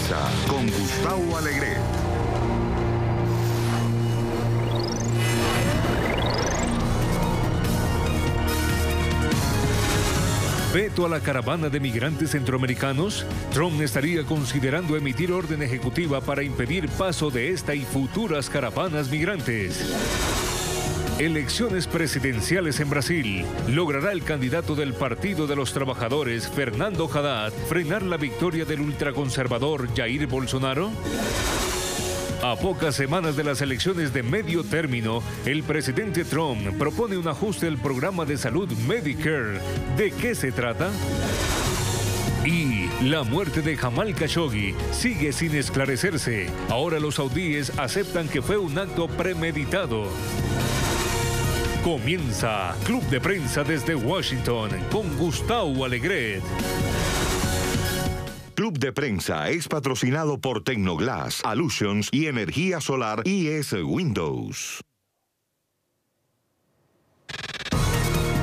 Prensa con Gustavo Alegret. ¿Veto a la caravana de migrantes centroamericanos? Trump estaría considerando emitir orden ejecutiva para impedir paso de esta y futuras caravanas migrantes. Elecciones presidenciales en Brasil. ¿Logrará el candidato del Partido de los Trabajadores, Fernando Haddad, frenar la victoria del ultraconservador Jair Bolsonaro? A pocas semanas de las elecciones de medio término, el presidente Trump propone un ajuste al programa de salud Medicare. ¿De qué se trata? Y la muerte de Jamal Khashoggi sigue sin esclarecerse. Ahora los saudíes aceptan que fue un acto premeditado. Comienza Club de Prensa desde Washington con Gustavo Alegret. Club de Prensa es patrocinado por Tecnoglass, Allusions y Energía Solar IS Windows.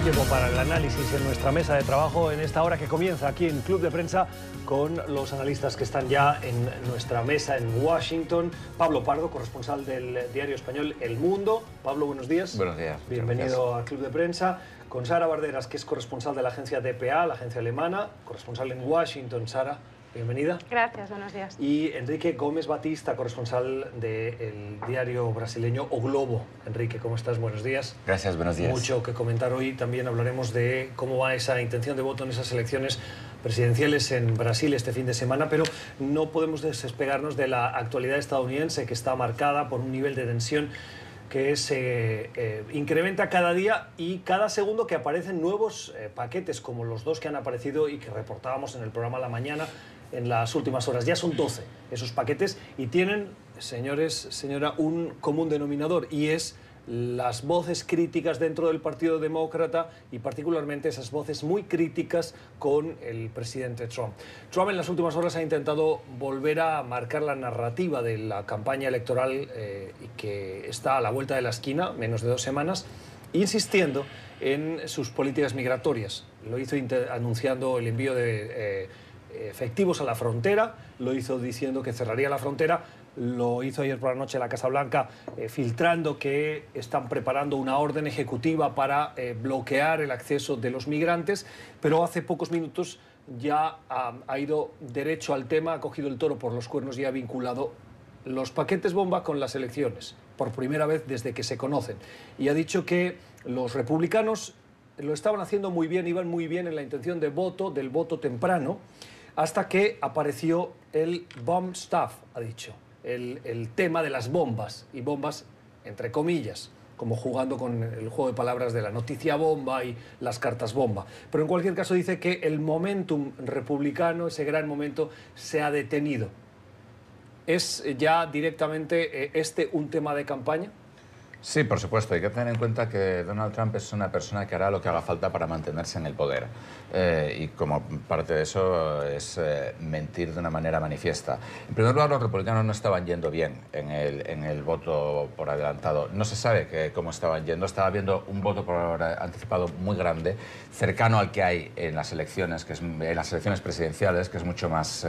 Tiempo para el análisis en nuestra mesa de trabajo en esta hora que comienza aquí en Club de Prensa con los analistas que están ya en nuestra mesa en Washington. Pablo Pardo, corresponsal del diario español El Mundo. Pablo, buenos días. Buenos días. Bienvenido a Club de Prensa. Con Sara Barderas, que es corresponsal de la agencia DPA, la agencia alemana, corresponsal en Washington. Sara, bienvenida. Gracias, buenos días. Y Enrique Gómez Batista, corresponsal del diario brasileño O Globo. Enrique, ¿cómo estás? Buenos días. Gracias, buenos días. Mucho que comentar hoy. También hablaremos de cómo va esa intención de voto en esas elecciones presidenciales en Brasil este fin de semana, pero no podemos despegarnos de la actualidad estadounidense, que está marcada por un nivel de tensión que se incrementa cada día y cada segundo que aparecen nuevos paquetes, como los dos que han aparecido y que reportábamos en el programa La Mañana en las últimas horas. Ya son 12 esos paquetes y tienen, señores, señora, un común denominador, y es las voces críticas dentro del Partido Demócrata y particularmente esas voces muy críticas con el presidente Trump. Trump en las últimas horas ha intentado volver a marcar la narrativa de la campaña electoral y que está a la vuelta de la esquina, menos de 2 semanas, insistiendo en sus políticas migratorias. Lo hizo anunciando el envío de efectivos a la frontera, lo hizo diciendo que cerraría la frontera, lo hizo ayer por la noche en la Casa Blanca filtrando que están preparando una orden ejecutiva para bloquear el acceso de los migrantes, pero hace pocos minutos ya ha ido derecho al tema, ha cogido el toro por los cuernos y ha vinculado los paquetes bomba con las elecciones, por primera vez desde que se conocen, y ha dicho que los republicanos lo estaban haciendo muy bien, iban muy bien en la intención de voto, del voto temprano, hasta que apareció el bomb stuff, ha dicho. El tema de las bombas, y bombas entre comillas, como jugando con el juego de palabras de la noticia bomba y las cartas bomba. Pero en cualquier caso dice que el momentum republicano, ese gran momento, se ha detenido. ¿Es ya directamente un tema de campaña? Sí, por supuesto. Hay que tener en cuenta que Donald Trump es una persona que hará lo que haga falta para mantenerse en el poder. Y como parte de eso es mentir de una manera manifiesta. En primer lugar, los republicanos no estaban yendo bien en el voto por adelantado. No se sabe cómo estaban yendo. Estaba habiendo un voto por anticipado muy grande, cercano al que hay en las elecciones, en las elecciones presidenciales, que es mucho más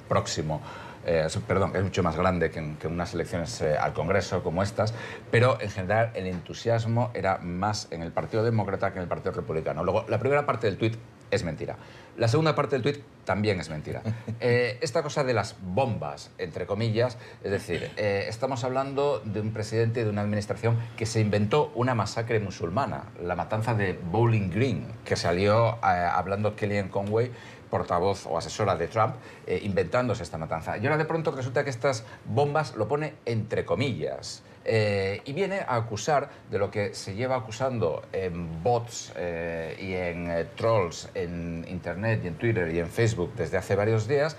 próximo. Es mucho más grande que unas elecciones al Congreso como estas, pero en general el entusiasmo era más en el Partido Demócrata que en el Partido Republicano. Luego, la primera parte del tuit es mentira. La segunda parte del tuit también es mentira. Esta cosa de las bombas, entre comillas, es decir, estamos hablando de un presidente de una administración que se inventó una masacre musulmana, la matanza de Bowling Green, que salió hablando Kellyanne Conway, portavoz o asesora de Trump, inventándose esta matanza. Y ahora de pronto resulta que estas bombas lo pone entre comillas. Y viene a acusar de lo que se lleva acusando en bots y en trolls en Internet y en Twitter y en Facebook desde hace varios días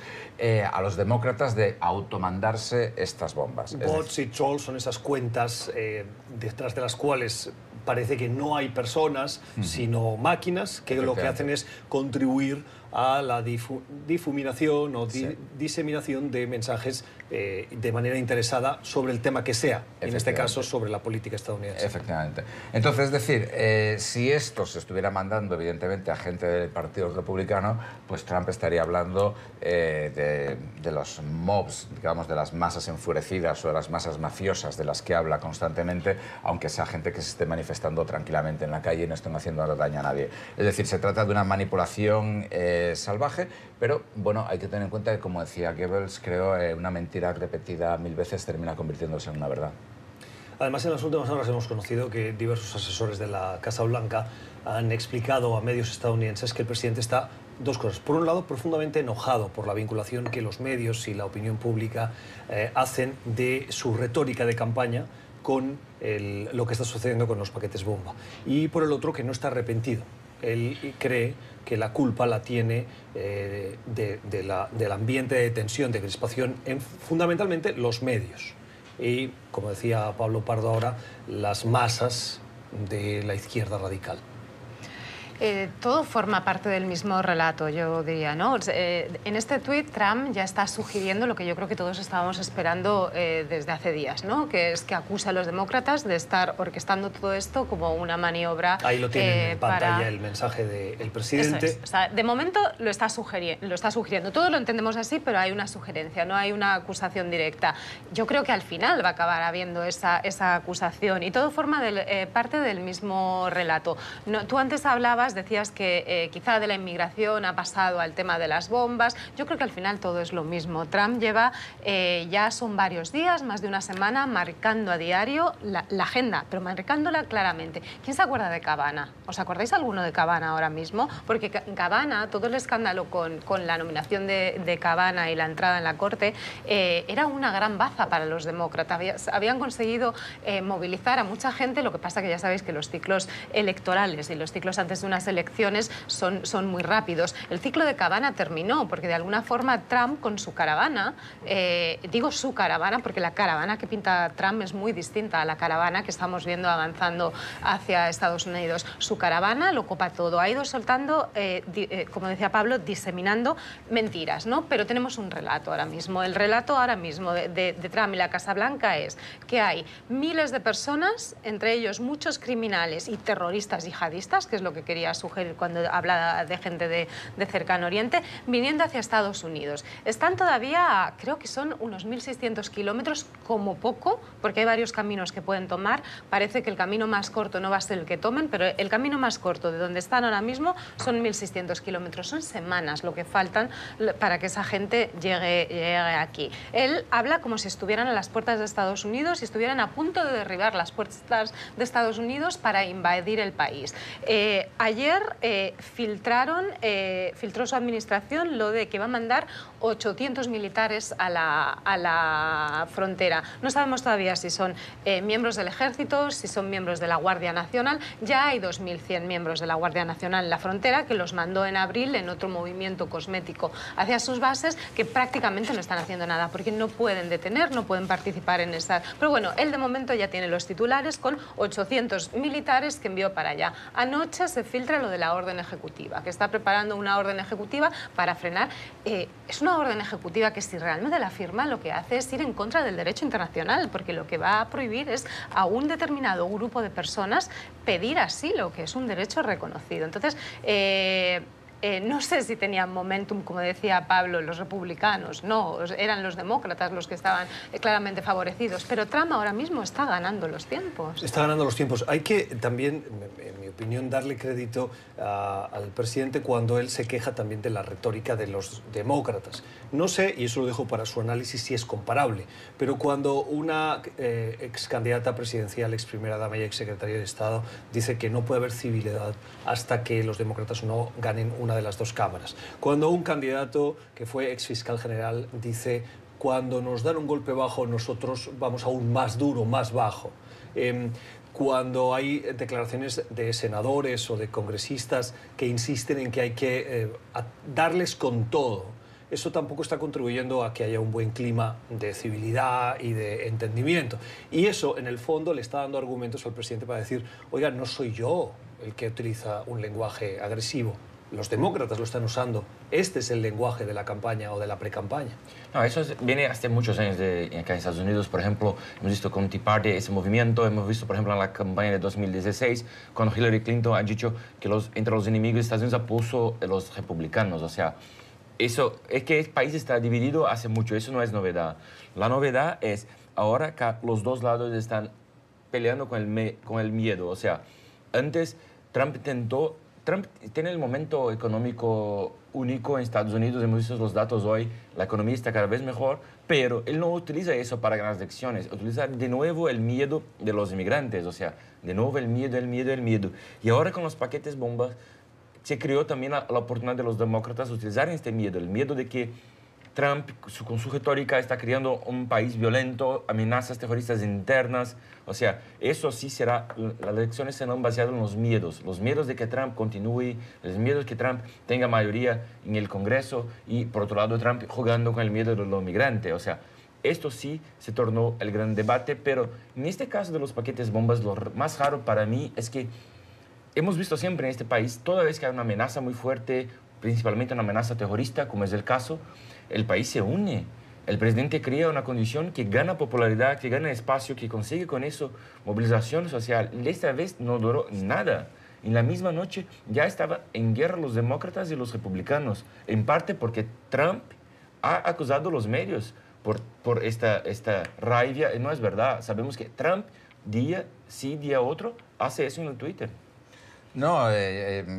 a los demócratas de automandarse estas bombas. Bots y trolls son esas cuentas detrás de las cuales parece que no hay personas, sino máquinas, que lo que hacen es contribuir a la difuminación o diseminación de mensajes de manera interesada sobre el tema que sea, en este caso sobre la política estadounidense. Efectivamente. Entonces, es decir, si esto se estuviera mandando evidentemente a gente del Partido Republicano, pues Trump estaría hablando de los mobs, digamos, de las masas enfurecidas o de las masas mafiosas de las que habla constantemente, aunque sea gente que se esté manifestando tranquilamente en la calle y no estén haciendo daño a nadie. Es decir, se trata de una manipulación salvaje, pero bueno, hay que tener en cuenta que, como decía Goebbels, creo, una mentira repetida 1000 veces termina convirtiéndose en una verdad. Además, en las últimas horas hemos conocido que diversos asesores de la Casa Blanca han explicado a medios estadounidenses que el presidente está, dos cosas. Por un lado, profundamente enojado por la vinculación que los medios y la opinión pública hacen de su retórica de campaña con lo que está sucediendo con los paquetes bomba. Y por el otro, que no está arrepentido. Él cree que la culpa la tiene del ambiente de tensión, de crispación, fundamentalmente los medios. Y, como decía Pablo Pardo ahora, las masas de la izquierda radical. Todo forma parte del mismo relato, yo diría, ¿no? En este tuit, Trump ya está sugiriendo lo que yo creo que todos estábamos esperando desde hace días, ¿no? Que es que acusa a los demócratas de estar orquestando todo esto como una maniobra. Ahí lo tienen en pantalla el mensaje del presidente. Eso es. O sea, de momento lo está sugiriendo. Todos lo entendemos así, pero hay una sugerencia, no hay una acusación directa. Yo creo que al final va a acabar habiendo esa acusación y todo forma parte del mismo relato. No, tú antes decías que quizá de la inmigración ha pasado al tema de las bombas. Yo creo que al final todo es lo mismo. Trump lleva, ya son varios días, más de una semana, marcando a diario la agenda, pero marcándola claramente. ¿Quién se acuerda de Kavanaugh? ¿Os acordáis alguno de Kavanaugh ahora mismo? Porque Kavanaugh, todo el escándalo con la nominación de Kavanaugh y la entrada en la corte, era una gran baza para los demócratas. Habían conseguido movilizar a mucha gente, lo que pasa que ya sabéis que los ciclos electorales y los ciclos antes de unas elecciones son muy rápidos. El ciclo de Kavanaugh terminó porque de alguna forma Trump con su caravana, digo su caravana porque la caravana que pinta Trump es muy distinta a la caravana que estamos viendo avanzando hacia Estados Unidos. Su caravana lo copa todo, ha ido soltando, como decía Pablo, diseminando mentiras, ¿no? Pero tenemos un relato ahora mismo. El relato ahora mismo de Trump y la Casa Blanca es que hay miles de personas, entre ellos muchos criminales y terroristas yihadistas, que es lo que quería sugerir cuando habla de gente de Cercano Oriente, viniendo hacia Estados Unidos. Están todavía, creo que son unos 1.600 kilómetros como poco, porque hay varios caminos que pueden tomar. Parece que el camino más corto no va a ser el que tomen, pero el camino más corto de donde están ahora mismo son 1.600 kilómetros. Son semanas lo que faltan para que esa gente llegue aquí. Él habla como si estuvieran a las puertas de Estados Unidos y estuvieran a punto de derribar las puertas de Estados Unidos para invadir el país. Ayer filtró su administración lo de que va a mandar 800 militares a la frontera. No sabemos todavía si son miembros del ejército, si son miembros de la Guardia Nacional. Ya hay 2.100 miembros de la Guardia Nacional en la frontera, que los mandó en abril en otro movimiento cosmético hacia sus bases, que prácticamente no están haciendo nada porque no pueden detener, no pueden participar en esa. Pero bueno, él de momento ya tiene los titulares con 800 militares que envió para allá. Anoche se filtra lo de la orden ejecutiva, que está preparando una orden ejecutiva para frenar. Es una orden ejecutiva que, si realmente la firma, lo que hace es ir en contra del derecho internacional, porque lo que va a prohibir es a un determinado grupo de personas pedir asilo, que es un derecho reconocido. Entonces, no sé si tenían momentum, como decía Pablo, los republicanos. No, eran los demócratas los que estaban claramente favorecidos. Pero Trump ahora mismo está ganando los tiempos. Está ganando los tiempos. Hay que también, en mi opinión, darle crédito al presidente cuando él se queja también de la retórica de los demócratas. No sé, y eso lo dejo para su análisis, si es comparable, pero cuando una ex candidata presidencial, ex primera dama y ex secretaria de Estado dice que no puede haber civilidad hasta que los demócratas no ganen una de las dos cámaras. Cuando un candidato que fue ex fiscal general dice: cuando nos dan un golpe bajo, nosotros vamos aún más duro, más bajo. Cuando hay declaraciones de senadores o de congresistas que insisten en que hay que darles con todo, eso tampoco está contribuyendo a que haya un buen clima de civilidad y de entendimiento. Y eso, en el fondo, le está dando argumentos al presidente para decir: oiga, no soy yo el que utiliza un lenguaje agresivo. los demócratas lo están usando. Este es el lenguaje de la campaña o de la pre-campaña. No, eso viene hace muchos años acá en Estados Unidos. Por ejemplo, hemos visto con Tea Party ese movimiento. Hemos visto, por ejemplo, en la campaña de 2016, cuando Hillary Clinton ha dicho que entre los enemigos de Estados Unidos puso los republicanos. O sea, eso es que el país está dividido hace mucho. Eso no es novedad. La novedad es ahora que los dos lados están peleando con el miedo. O sea, antes Trump tiene el momento económico único en Estados Unidos, hemos visto los datos hoy, la economía está cada vez mejor, pero él no utiliza eso para ganar elecciones, utiliza de nuevo el miedo de los inmigrantes, o sea, de nuevo el miedo. Y ahora con los paquetes bombas se creó también la oportunidad de los demócratas utilizar este miedo, el miedo de que Trump, con su retórica, está creando un país violento, amenazas terroristas internas. O sea, eso sí será, las elecciones serán basadas en los miedos de que Trump continúe, los miedos de que Trump tenga mayoría en el Congreso y, por otro lado, Trump jugando con el miedo de los migrantes. O sea, esto sí se tornó el gran debate, pero en este caso de los paquetes bombas, lo más raro para mí es que hemos visto siempre en este país, toda vez que hay una amenaza muy fuerte, principalmente una amenaza terrorista, como es el caso, el país se une. El presidente crea una condición que gana popularidad, que gana espacio, que consigue con eso movilización social. Esta vez no duró nada. En la misma noche ya estaban en guerra los demócratas y los republicanos, en parte porque Trump ha acusado a los medios por esta rabia. No es verdad. Sabemos que Trump, día sí, día otro, hace eso en el Twitter. No,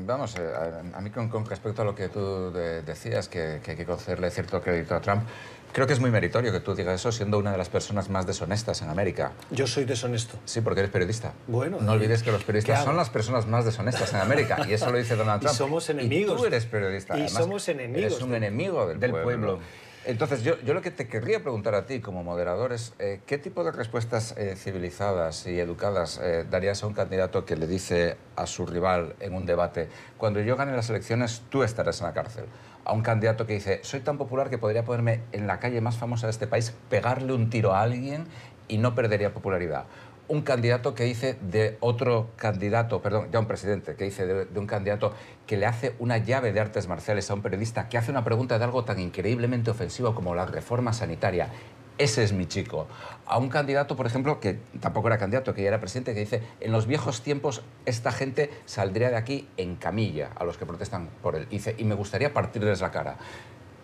vamos, a mí con respecto a lo que tú decías, que hay que concederle cierto crédito a Trump, creo que es muy meritorio que tú digas eso siendo una de las personas más deshonestas en América. Yo soy deshonesto. Sí, porque eres periodista. Bueno. No olvides que los periodistas son las personas más deshonestas en América, y eso lo dice Donald Trump. Y somos enemigos. Y tú eres periodista. Y además, somos enemigos. Eres un enemigo del pueblo. Entonces, yo lo que te querría preguntar a ti como moderador es ¿qué tipo de respuestas civilizadas y educadas darías a un candidato que le dice a su rival en un debate, cuando yo gane las elecciones tú estarás en la cárcel? A un candidato que dice, soy tan popular que podría ponerme en la calle más famosa de este país, pegarle un tiro a alguien y no perdería popularidad. Un candidato que dice de otro candidato, perdón, ya un presidente, que dice de un candidato que le hace una llave de artes marciales a un periodista que hace una pregunta de algo tan increíblemente ofensivo como la reforma sanitaria. Ese es mi chico. A un candidato, por ejemplo, que tampoco era candidato, que ya era presidente, que dice, en los viejos tiempos esta gente saldría de aquí en camilla a los que protestan por él. Dice, y me gustaría partirles la cara.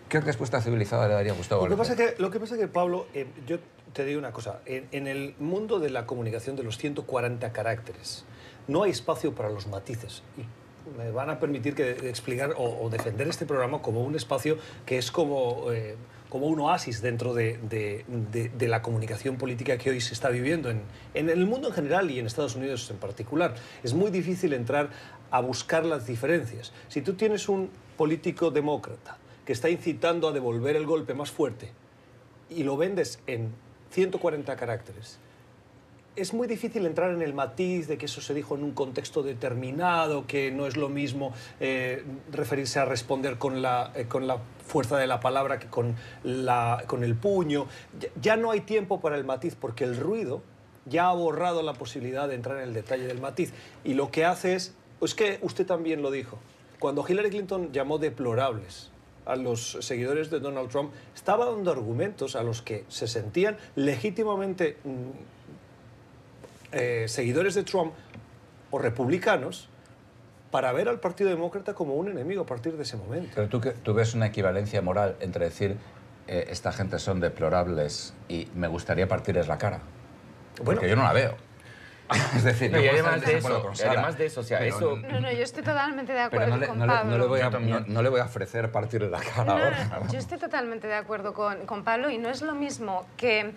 ¿Qué respuesta civilizada le daría a Gustavo Vélez? Lo que pasa es que, Pablo, yo te digo una cosa. En el mundo de la comunicación de los 140 caracteres no hay espacio para los matices. Y me van a permitir explicar o defender este programa como un espacio que es como un oasis dentro de la comunicación política que hoy se está viviendo en el mundo en general y en Estados Unidos en particular. Es muy difícil entrar a buscar las diferencias. Si tú tienes un político demócrata que está incitando a devolver el golpe más fuerte y lo vendes en 140 caracteres, es muy difícil entrar en el matiz de que eso se dijo en un contexto determinado, que no es lo mismo referirse a responder con la fuerza de la palabra que con el puño. Ya no hay tiempo para el matiz porque el ruido ya ha borrado la posibilidad de entrar en el detalle del matiz. Y lo que hace es que usted también lo dijo, cuando Hillary Clinton llamó deplorables a los seguidores de Donald Trump, estaba dando argumentos a los que se sentían legítimamente seguidores de Trump o republicanos para ver al Partido Demócrata como un enemigo a partir de ese momento. Pero tú ves una equivalencia moral entre decir esta gente son deplorables y me gustaría partirles la cara. Bueno, porque yo no la veo. Es decir, no, y además de eso, o sea, eso... No, yo estoy totalmente de acuerdo con Pablo. No le voy a ofrecer partirle la cara ahora. Yo estoy totalmente de acuerdo con Pablo y no es lo mismo que...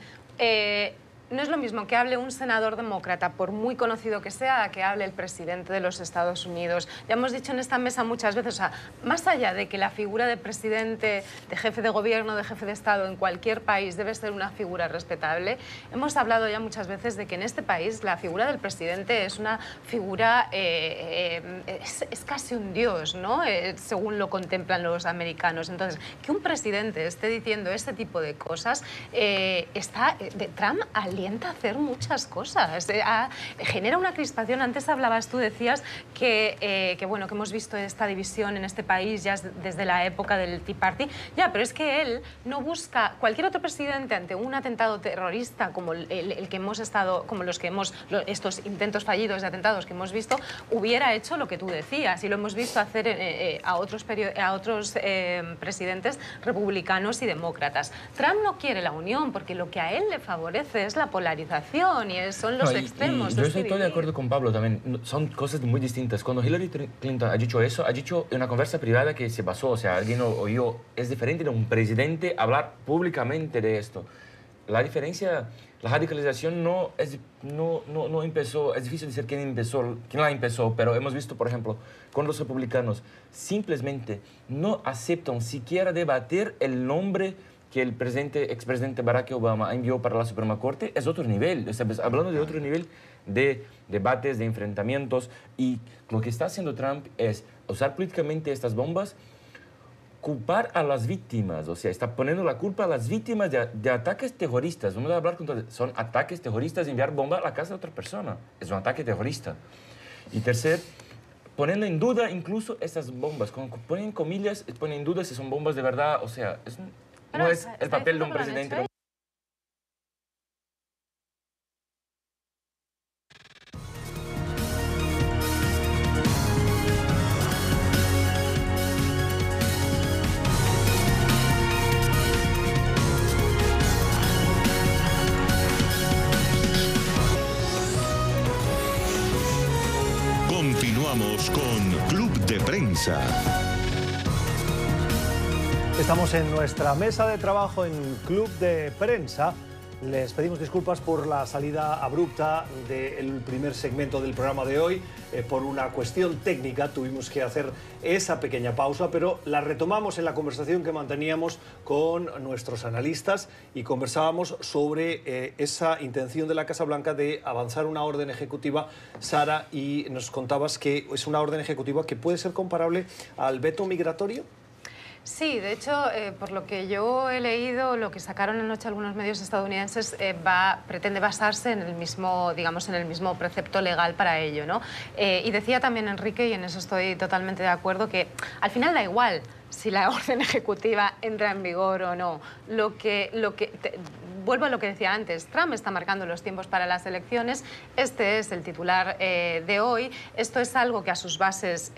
No es lo mismo que hable un senador demócrata, por muy conocido que sea, a que hable el presidente de los Estados Unidos. Ya hemos dicho en esta mesa muchas veces, o sea, más allá de que la figura de presidente, de jefe de gobierno, de jefe de Estado en cualquier país debe ser una figura respetable, hemos hablado ya muchas veces de que en este país la figura del presidente es una figura, es casi un dios, ¿no? Según lo contemplan los americanos. Entonces, que un presidente esté diciendo este tipo de cosas está de Trump al alienta a hacer muchas cosas. Genera una crispación. Antes hablabas, tú decías que bueno, que hemos visto esta división en este país ya desde la época del Tea Party. Ya, pero es que él no busca... Cualquier otro presidente ante un atentado terrorista como el que hemos estado, como estos intentos fallidos de atentados que hemos visto, hubiera hecho lo que tú decías, y lo hemos visto hacer a otros presidentes republicanos y demócratas. Trump no quiere la unión porque lo que a él le favorece es la polarización y son los extremos. Yo estoy de acuerdo con Pablo también. Son cosas muy distintas. Cuando Hillary Clinton ha dicho eso, ha dicho en una conversa privada que se basó, o sea, alguien oyó. Es diferente de un presidente hablar públicamente de esto. La diferencia, la radicalización no empezó, es difícil decir quién la empezó, pero hemos visto, por ejemplo, con los republicanos, simplemente no aceptan siquiera debatir el nombre que el expresidente Barack Obama envió para la Suprema Corte. Es otro nivel, ¿sabes? Hablando de otro nivel de debates, de enfrentamientos, y lo que está haciendo Trump es usar políticamente estas bombas, culpar a las víctimas, o sea, está poniendo la culpa a las víctimas de ataques terroristas. Vamos a hablar con todos. Son ataques terroristas, enviar bomba a la casa de otra persona. Es un ataque terrorista. Y tercer, poniendo en duda incluso estas bombas. Cuando ponen comillas, ponen en duda si son bombas de verdad. O sea, no es el papel de un presidente. Continuamos con Club de Prensa. Estamos en nuestra mesa de trabajo en Club de Prensa. Les pedimos disculpas por la salida abrupta del primer segmento del programa de hoy. Por una cuestión técnica tuvimos que hacer esa pequeña pausa, pero la retomamos en la conversación que manteníamos con nuestros analistas y conversábamos sobre esa intención de la Casa Blanca de avanzar una orden ejecutiva, Sara, y nos contabas que es una orden ejecutiva que puede ser comparable al veto migratorio. Sí, de hecho, por lo que yo he leído, lo que sacaron anoche algunos medios estadounidenses pretende basarse en el mismo, digamos, en el mismo precepto legal para ello, ¿no? Y decía también Enrique, y en eso estoy totalmente de acuerdo, que al final da igual si la orden ejecutiva entra en vigor o no. Vuelvo a lo que decía antes, Trump está marcando los tiempos para las elecciones, este es el titular de hoy, esto es algo que a sus bases,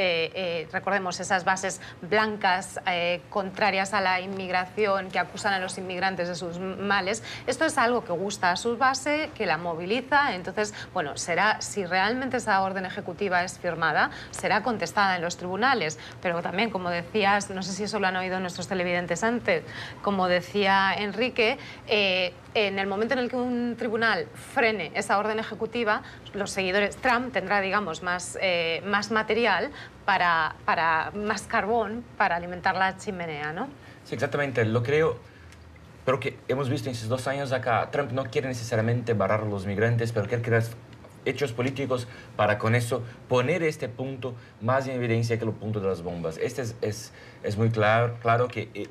recordemos esas bases blancas, contrarias a la inmigración, que acusan a los inmigrantes de sus males, esto es algo que gusta a su base, que la moviliza. Entonces, bueno, si realmente esa orden ejecutiva es firmada, será contestada en los tribunales, pero también, como decías, no sé si eso lo han oído nuestros televidentes antes, como decía Enrique, en el momento en el que un tribunal frene esa orden ejecutiva, los seguidores, Trump tendrá, digamos, más material más carbón para alimentar la chimenea, ¿no? Sí, exactamente, lo creo. Pero que hemos visto en estos 2 años acá, Trump no quiere necesariamente barrar a los migrantes, pero quiere crear hechos políticos para con eso poner este punto más en evidencia que el punto de las bombas. Este es muy claro que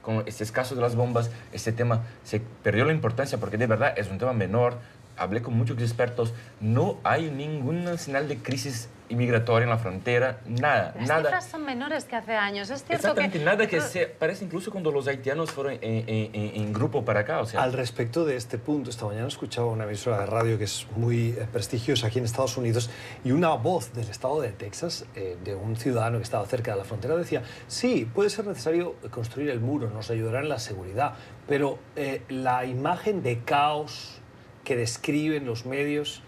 con este caso de las bombas, este tema se perdió la importancia porque de verdad es un tema menor. Hablé con muchos expertos, no hay ninguna señal de crisis inmigratoria en la frontera, nada. Las cifras son menores que hace años, es cierto. Exactamente, nada que se parece incluso cuando los haitianos fueron en grupo para acá. O sea. Al respecto de este punto, esta mañana escuchaba una emisora de radio que es muy prestigiosa aquí en Estados Unidos y una voz del estado de Texas, de un ciudadano que estaba cerca de la frontera, decía, sí, puede ser necesario construir el muro, nos ayudará en la seguridad, pero la imagen de caos que describen los medios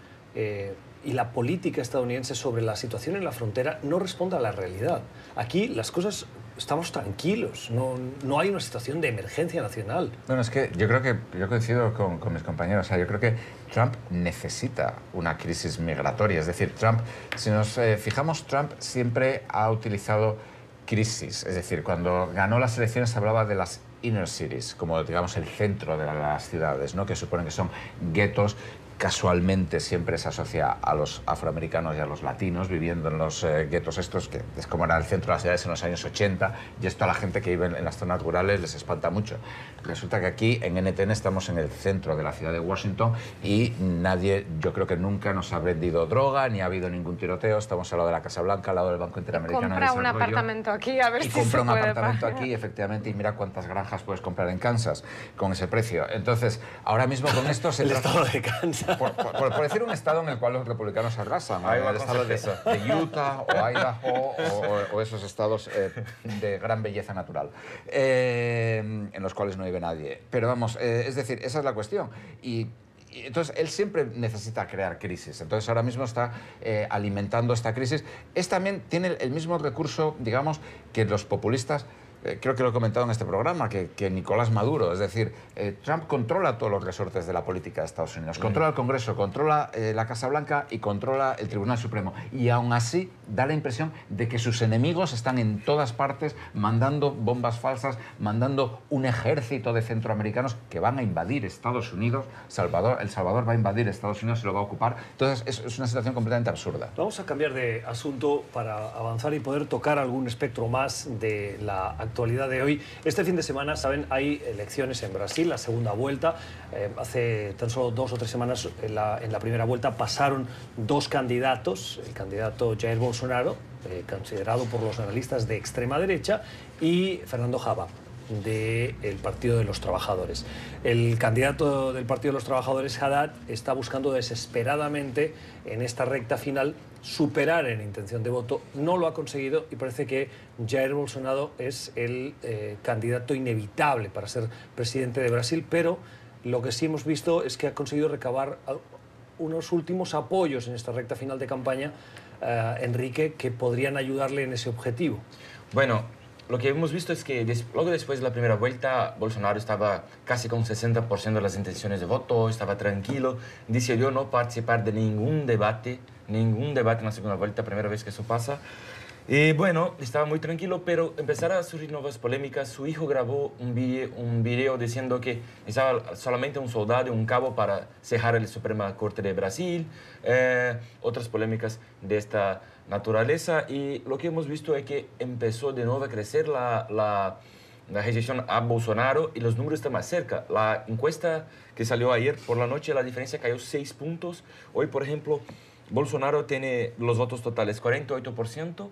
y la política estadounidense sobre la situación en la frontera no responde a la realidad. Aquí las cosas, estamos tranquilos, no hay una situación de emergencia nacional. Bueno, es que yo creo que yo coincido con mis compañeros. O sea, yo creo que Trump necesita una crisis migratoria. Es decir, Trump, si nos fijamos, Trump siempre ha utilizado crisis. Es decir, cuando ganó las elecciones hablaba de las inner cities, como digamos el centro de las ciudades, ¿no? Que suponen que son guetos casualmente siempre se asocia a los afroamericanos y a los latinos viviendo en los guetos estos, que es como era el centro de las ciudades en los años 80, y esto a la gente que vive en las zonas rurales les espanta mucho. Resulta que aquí en NTN estamos en el centro de la ciudad de Washington y nadie, yo creo que nunca nos ha vendido droga, ni ha habido ningún tiroteo. Estamos al lado de la Casa Blanca, al lado del Banco Interamericano de Desarrollo. Compra un apartamento aquí, a ver si se puede compra un apartamento pagar. aquí, efectivamente, y mira cuántas granjas puedes comprar en Kansas con ese precio. Entonces, ahora mismo con esto se El trata... estado de Kansas. Por decir un estado en el cual los republicanos se arrasan, el estado de Utah o Idaho o esos estados de gran belleza natural, en los cuales no vive nadie. Pero vamos, es decir, esa es la cuestión. Y entonces, él siempre necesita crear crisis. Entonces, ahora mismo está alimentando esta crisis. También tiene el mismo recurso, digamos, que los populistas. Creo que lo he comentado en este programa, que Nicolás Maduro, es decir, Trump controla todos los resortes de la política de Estados Unidos, controla el Congreso, controla la Casa Blanca y controla el Tribunal Supremo. Y aún así da la impresión de que sus enemigos están en todas partes mandando bombas falsas, mandando un ejército de centroamericanos que van a invadir Estados Unidos. El Salvador va a invadir Estados Unidos y lo va a ocupar. Entonces es una situación completamente absurda. Vamos a cambiar de asunto para avanzar y poder tocar algún espectro más de la actualidad de hoy. Este fin de semana, saben, hay elecciones en Brasil, la segunda vuelta. Hace tan solo 2 o 3 semanas en la primera vuelta pasaron 2 candidatos, el candidato Jair Bolsonaro, considerado por los analistas de extrema derecha, y Fernando Haddad, del Partido de los Trabajadores. El candidato del Partido de los Trabajadores, Haddad, está buscando desesperadamente en esta recta final superar en intención de voto. No lo ha conseguido y parece que Jair Bolsonaro es el candidato inevitable para ser presidente de Brasil, pero lo que sí hemos visto es que ha conseguido recabar unos últimos apoyos en esta recta final de campaña, Enrique, que podrían ayudarle en ese objetivo. Bueno, lo que hemos visto es que luego después de la primera vuelta, Bolsonaro estaba casi con 60% de las intenciones de voto, estaba tranquilo, decidió no participar de ningún debate en la segunda vuelta, primera vez que eso pasa. Y bueno, estaba muy tranquilo, pero empezaron a surgir nuevas polémicas. Su hijo grabó un video diciendo que estaba solamente un soldado, un cabo para cerrar la Suprema Corte de Brasil, otras polémicas de esta naturaleza. Y lo que hemos visto es que empezó de nuevo a crecer la rejección a Bolsonaro y los números están más cerca. La encuesta que salió ayer por la noche, la diferencia cayó 6 puntos. Hoy, por ejemplo, Bolsonaro tiene los votos totales 48%,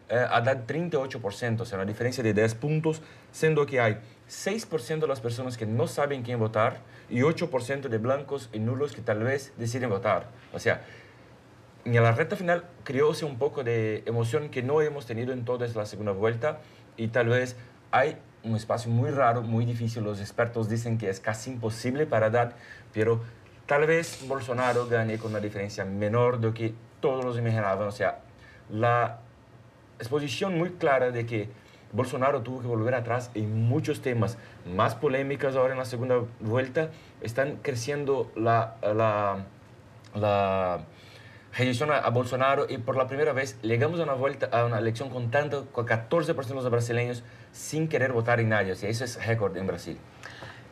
Haddad 38%, o sea, una diferencia de 10 puntos, siendo que hay 6% de las personas que no saben quién votar y 8% de blancos y nulos que tal vez deciden votar. O sea, en la recta final creóse un poco de emoción que no hemos tenido en toda la segunda vuelta y tal vez hay un espacio muy raro, muy difícil. Los expertos dicen que es casi imposible para Haddad, pero tal vez Bolsonaro gane con una diferencia menor de lo que todos los imaginaban. O sea, la exposición muy clara de que Bolsonaro tuvo que volver atrás en muchos temas más polémicos ahora en la segunda vuelta. Están creciendo la rejección a Bolsonaro y por la primera vez llegamos a una elección con 14% de los brasileños sin querer votar en nadie. O sea, eso es récord en Brasil.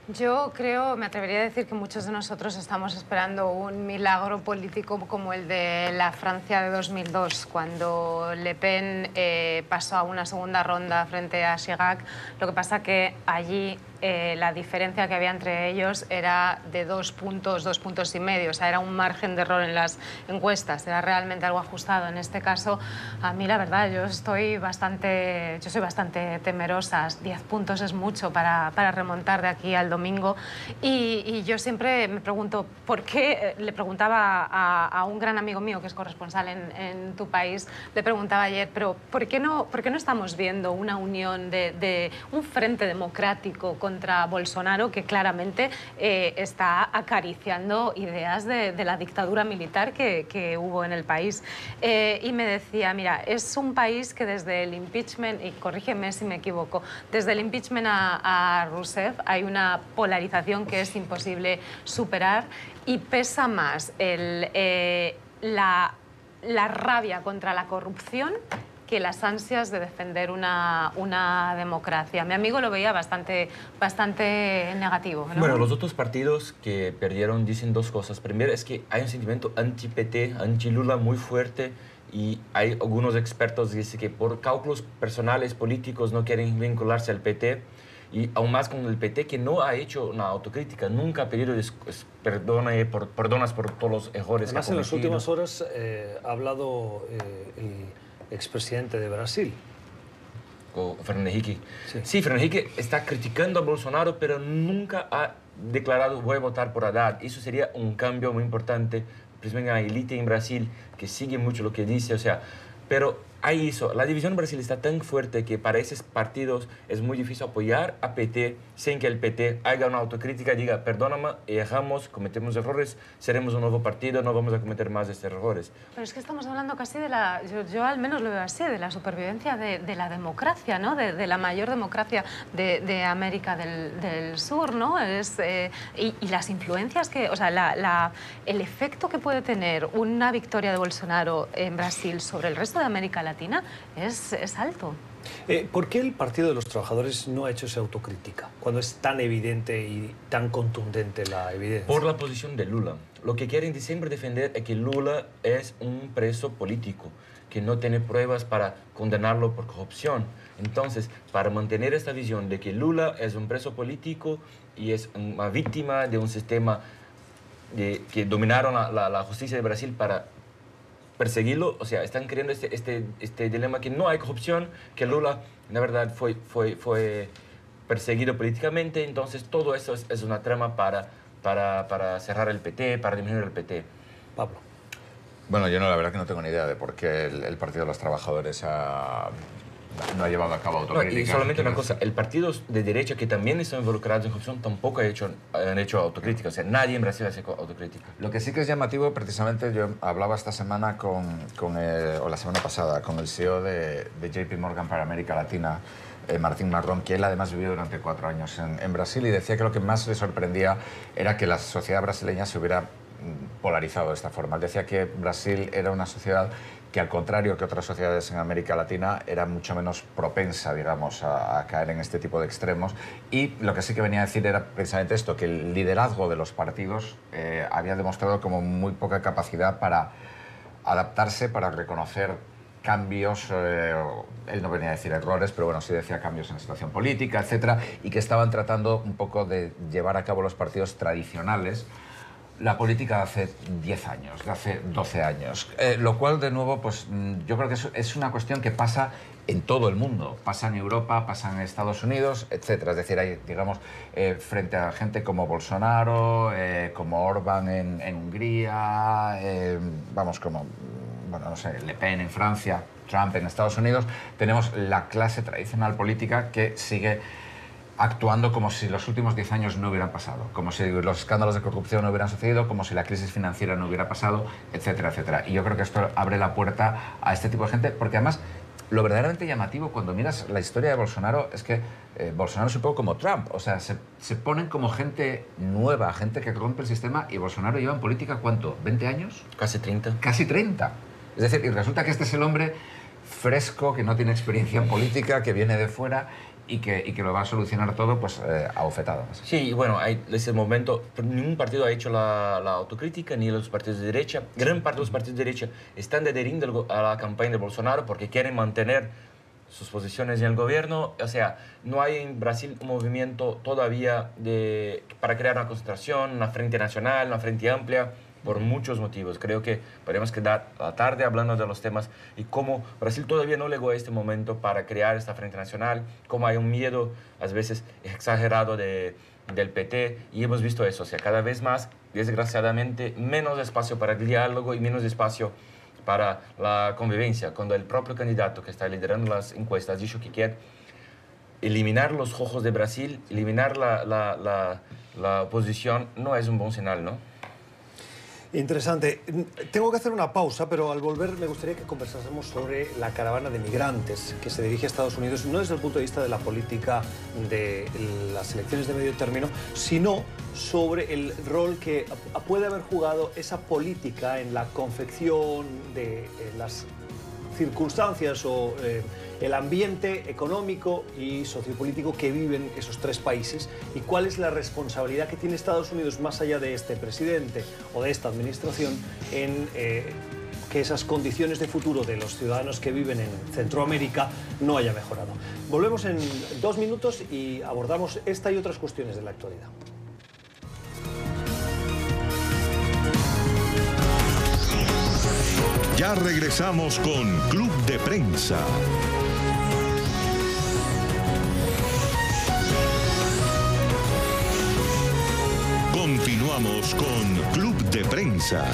Yo creo, me atrevería a decir que muchos de nosotros estamos esperando un milagro político como el de la Francia de 2002, cuando Le Pen pasó a una segunda ronda frente a Chirac. Lo que pasa que allí la diferencia que había entre ellos era de 2 puntos, 2,5 puntos. O sea, era un margen de error en las encuestas, era realmente algo ajustado. En este caso, a mí la verdad, yo soy bastante temerosa. 10 puntos es mucho para remontar de aquí al domingo. Y yo siempre me pregunto, ¿por qué? Le preguntaba a un gran amigo mío que es corresponsal en tu país, le preguntaba ayer, pero ¿por qué no estamos viendo una unión de un frente democrático contra Bolsonaro que claramente está acariciando ideas de la dictadura militar que hubo en el país? Y me decía, mira, es un país que desde el impeachment, y corrígeme si me equivoco, desde el impeachment a Rousseff hay una polarización que es imposible superar y pesa más la rabia contra la corrupción que las ansias de defender una democracia. Mi amigo lo veía bastante negativo, ¿no? Bueno, los otros partidos que perdieron dicen dos cosas. Primero es que hay un sentimiento anti-PT, anti-Lula muy fuerte, y hay algunos expertos que dicen que por cálculos personales, políticos, no quieren vincularse al PT, y aún más con el PT, que no ha hecho una autocrítica, nunca ha pedido perdonas por todos los errores Además, que ha cometido. en las últimas horas ha hablado el expresidente de Brasil. Con Fernando Henrique. Sí. Sí, Fernando Henrique está criticando a Bolsonaro, pero nunca ha declarado voy a votar por Haddad. Eso sería un cambio muy importante, principalmente en la élite en Brasil, que sigue mucho lo que dice, o sea, pero hay eso. La división en Brasil está tan fuerte que para esos partidos es muy difícil apoyar a PT sin que el PT haga una autocrítica y diga, perdóname, erramos, cometemos errores, seremos un nuevo partido, no vamos a cometer más estos errores. Pero es que estamos hablando casi de la, yo al menos lo veo así, de la supervivencia de la democracia, ¿no? De la mayor democracia de América del Sur, ¿no? Y las influencias que, o sea, el efecto que puede tener una victoria de Bolsonaro en Brasil sobre el resto de América Latina es alto. ¿Por qué el Partido de los Trabajadores no ha hecho esa autocrítica cuando es tan evidente y tan contundente la evidencia? Por la posición de Lula. Lo que quieren siempre defender es que Lula es un preso político, que no tiene pruebas para condenarlo por corrupción. Entonces, para mantener esta visión de que Lula es un preso político y es una víctima de un sistema que dominaron la justicia de Brasil para perseguirlo, o sea, están creando este dilema que no hay corrupción, que Lula, la verdad, fue perseguido políticamente, entonces todo eso es una trama para cerrar el PT, para disminuir el PT. Pablo. Bueno, yo la verdad que no tengo ni idea de por qué el Partido de los Trabajadores no ha llevado a cabo autocrítica. No, y solamente una cosa, el partido de derecha que también están involucrados en corrupción tampoco han hecho autocrítica, o sea, nadie en Brasil hace autocrítica. Lo que sí que es llamativo, precisamente, yo hablaba esta semana o la semana pasada, con el CEO de JP Morgan para América Latina, Martín Marrón, que él además vivió durante 4 años en Brasil, y decía que lo que más le sorprendía era que la sociedad brasileña se hubiera polarizado de esta forma. Él decía que Brasil era una sociedad que, al contrario que otras sociedades en América Latina, era mucho menos propensa, digamos, a caer en este tipo de extremos. Y lo que sí que venía a decir era precisamente esto, que el liderazgo de los partidos había demostrado como muy poca capacidad para adaptarse, para reconocer cambios, él no venía a decir errores, pero bueno, sí decía cambios en la situación política, etcétera, y que estaban tratando un poco de llevar a cabo los partidos tradicionales la política de hace 10 años, de hace 12 años. Lo cual, de nuevo, pues yo creo que es una cuestión que pasa en todo el mundo. Pasa en Europa, pasa en Estados Unidos, etc. Es decir, hay, digamos, frente a gente como Bolsonaro, como Orbán en Hungría, vamos, como, bueno, no sé, Le Pen en Francia, Trump en Estados Unidos, tenemos la clase tradicional política que sigue actuando como si los últimos 10 años no hubieran pasado, como si los escándalos de corrupción no hubieran sucedido, como si la crisis financiera no hubiera pasado, etcétera, etcétera. Y yo creo que esto abre la puerta a este tipo de gente, porque además lo verdaderamente llamativo cuando miras la historia de Bolsonaro es que Bolsonaro es un poco como Trump, o sea, se ponen como gente nueva, gente que rompe el sistema, y Bolsonaro lleva en política, ¿cuánto? ¿20 años? Casi 30. Casi 30. Es decir, y resulta que este es el hombre fresco, que no tiene experiencia en política, que viene de fuera y que lo va a solucionar todo, pues, a bofetadas. Sí, y bueno, en ese momento ningún partido ha hecho la autocrítica, ni los partidos de derecha. Gran parte de los partidos de derecha están adheriendo a la campaña de Bolsonaro porque quieren mantener sus posiciones en el gobierno. O sea, no hay en Brasil un movimiento todavía para crear una concentración, una frente nacional, una frente amplia, por muchos motivos. Creo que podemos quedar a la tarde hablando de los temas y cómo Brasil todavía no llegó a este momento para crear esta frente nacional, cómo hay un miedo, a veces exagerado, del PT, y hemos visto eso. O sea, cada vez más, desgraciadamente, menos espacio para el diálogo y menos espacio para la convivencia. Cuando el propio candidato que está liderando las encuestas ha dicho que quiere eliminar los ojos de Brasil, eliminar la oposición, no es un buen señal, ¿no? Interesante. Tengo que hacer una pausa, pero al volver me gustaría que conversásemos sobre la caravana de migrantes que se dirige a Estados Unidos, no desde el punto de vista de la política de las elecciones de medio término, sino sobre el rol que puede haber jugado esa política en la confección de las circunstancias o el ambiente económico y sociopolítico que viven esos tres países y cuál es la responsabilidad que tiene Estados Unidos más allá de este presidente o de esta administración en que esas condiciones de futuro de los ciudadanos que viven en Centroamérica no haya mejorado. Volvemos en 2 minutos y abordamos esta y otras cuestiones de la actualidad. Ya regresamos con Club de Prensa. Continuamos con Club de Prensa.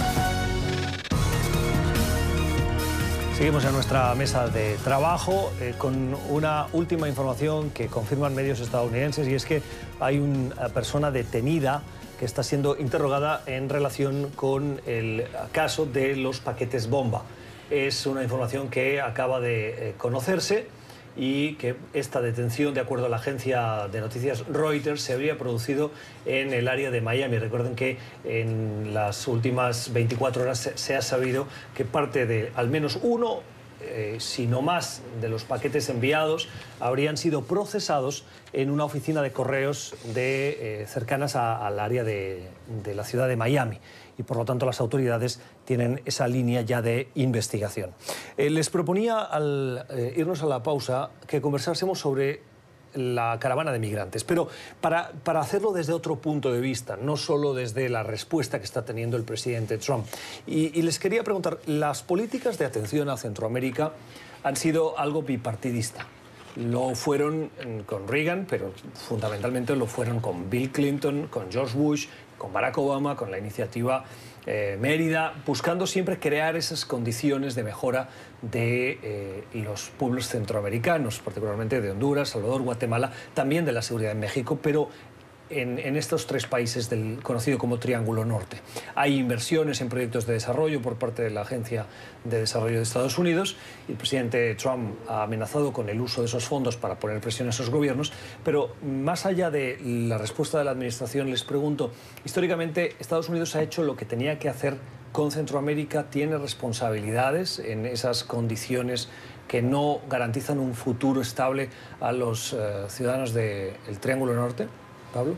Seguimos en nuestra mesa de trabajo con una última información que confirman medios estadounidenses, y es que hay una persona detenida que está siendo interrogada en relación con el caso de los paquetes bomba. Es una información que acaba de conocerse y que esta detención, de acuerdo a la agencia de noticias Reuters, se habría producido en el área de Miami. Recuerden que en las últimas 24 horas se ha sabido que parte de al menos uno, si no más, de los paquetes enviados habrían sido procesados en una oficina de correos cercanas al área de la ciudad de Miami. Y por lo tanto las autoridades tienen esa línea ya de investigación. Les proponía, al irnos a la pausa, que conversásemos sobre la caravana de migrantes, pero para hacerlo desde otro punto de vista, no solo desde la respuesta que está teniendo el presidente Trump. Y les quería preguntar, las políticas de atención a Centroamérica han sido algo bipartidista. Lo fueron con Reagan, pero fundamentalmente lo fueron con Bill Clinton, con George Bush, con Barack Obama, con la iniciativa Mérida, buscando siempre crear esas condiciones de mejora de los pueblos centroamericanos, particularmente de Honduras, Salvador, Guatemala, también de la seguridad en México, pero en estos tres países del conocido como Triángulo Norte. Hay inversiones en proyectos de desarrollo por parte de la Agencia de Desarrollo de Estados Unidos y el presidente Trump ha amenazado con el uso de esos fondos para poner presión a esos gobiernos, pero más allá de la respuesta de la administración, les pregunto, históricamente Estados Unidos ha hecho lo que tenía que hacer con Centroamérica, ¿tiene responsabilidades en esas condiciones que no garantizan un futuro estable a los ciudadanos del Triángulo Norte? Pablo.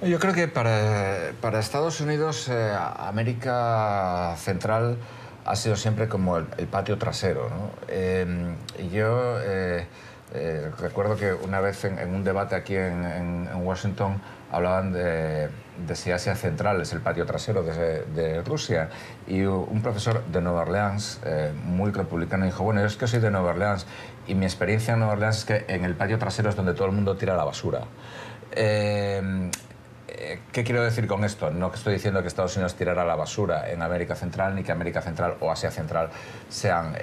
Yo creo que para Estados Unidos, América Central ha sido siempre como el patio trasero, ¿no? Yo recuerdo que una vez en un debate aquí en Washington hablaban de si Asia Central es el patio trasero de Rusia, y un profesor de Nueva Orleans, muy republicano, dijo, bueno, yo es que soy de Nueva Orleans y mi experiencia en Nueva Orleans es que en el patio trasero es donde todo el mundo tira la basura. ¿Qué quiero decir con esto? No que estoy diciendo que Estados Unidos tirará la basura en América Central, ni que América Central o Asia Central sean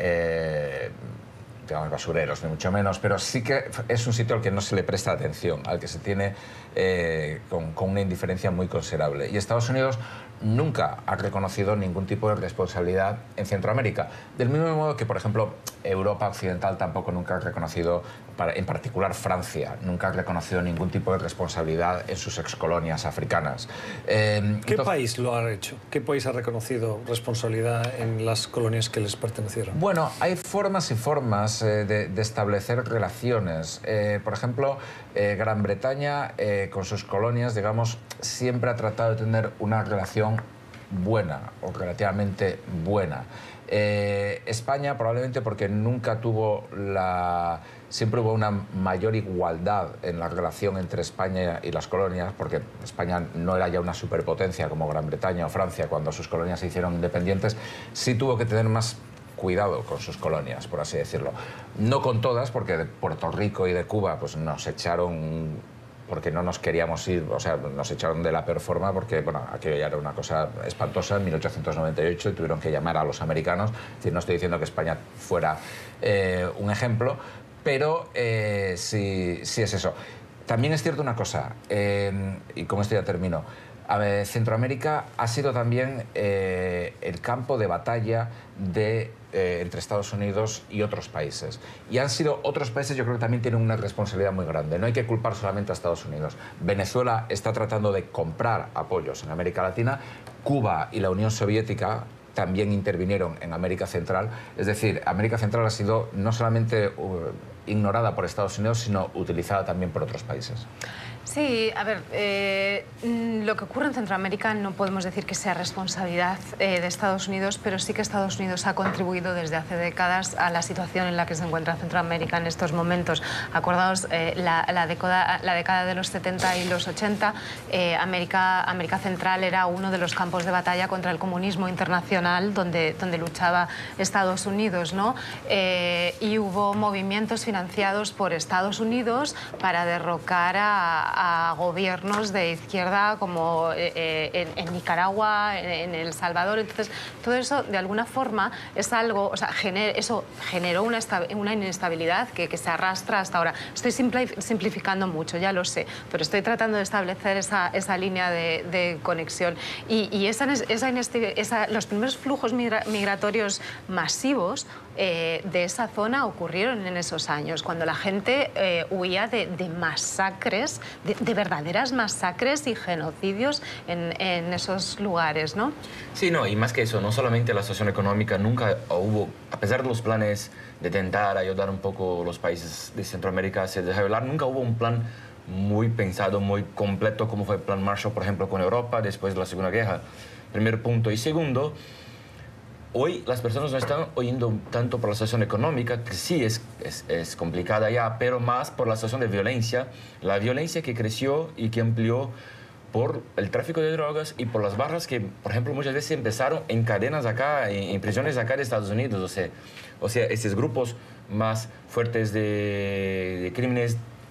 digamos, basureros, ni mucho menos, pero sí que es un sitio al que no se le presta atención, al que se tiene con una indiferencia muy considerable. Y Estados Unidos nunca ha reconocido ningún tipo de responsabilidad en Centroamérica. Del mismo modo que, por ejemplo, Europa Occidental tampoco nunca ha reconocido, en particular Francia, nunca ha reconocido ningún tipo de responsabilidad en sus excolonias africanas. ¿Qué país lo ha hecho? ¿Qué país ha reconocido responsabilidad en las colonias que les pertenecieron? Bueno, hay formas y formas de establecer relaciones. Por ejemplo, Gran Bretaña con sus colonias, digamos, siempre ha tratado de tener una relación buena o relativamente buena. España probablemente porque nunca tuvo siempre hubo una mayor igualdad en la relación entre España y las colonias, porque España no era ya una superpotencia como Gran Bretaña o Francia cuando sus colonias se hicieron independientes, sí tuvo que tener más cuidado con sus colonias, por así decirlo. No con todas, porque de Puerto Rico y de Cuba pues nos echaron porque no nos queríamos ir, o sea, nos echaron de la peor forma porque, bueno, aquello ya era una cosa espantosa en 1898 y tuvieron que llamar a los americanos. Es decir, no estoy diciendo que España fuera un ejemplo, pero sí es eso. También es cierto una cosa, y con esto ya termino. Centroamérica ha sido también el campo de batalla entre Estados Unidos y otros países. Y han sido otros países, yo creo que también tienen una responsabilidad muy grande. No hay que culpar solamente a Estados Unidos. Venezuela está tratando de comprar apoyos en América Latina. Cuba y la Unión Soviética también intervinieron en América Central. Es decir, América Central ha sido no solamente ignorada por Estados Unidos, sino utilizada también por otros países. Sí, a ver, lo que ocurre en Centroamérica no podemos decir que sea responsabilidad de Estados Unidos, pero sí que Estados Unidos ha contribuido desde hace décadas a la situación en la que se encuentra Centroamérica en estos momentos. Acordaos, la década de los 70 y los 80, América Central era uno de los campos de batalla contra el comunismo internacional donde luchaba Estados Unidos, ¿no? Y hubo movimientos financiados por Estados Unidos para derrocar a gobiernos de izquierda como en Nicaragua, en El Salvador. Entonces, todo eso de alguna forma es algo, o sea, eso generó una inestabilidad que se arrastra hasta ahora. Estoy simplificando mucho, ya lo sé, pero estoy tratando de establecer esa línea de conexión. Y los primeros flujos migratorios masivos de esa zona ocurrieron en esos años, cuando la gente huía de masacres, de verdaderas masacres y genocidios en esos lugares, ¿no? Sí, no, y más que eso, no solamente la situación económica, nunca hubo, a pesar de los planes de intentar ayudar un poco a los países de Centroamérica a se desarrollar, nunca hubo un plan muy pensado, muy completo, como fue el plan Marshall, por ejemplo, con Europa después de la Segunda Guerra. Primer punto. Y segundo, hoy las personas no están oyendo tanto por la situación económica, que sí es complicada ya, pero más por la situación de violencia, la violencia que creció y que amplió por el tráfico de drogas y por las barras que, por ejemplo, muchas veces empezaron en cadenas acá, en prisiones acá de Estados Unidos. O sea, estos grupos más fuertes de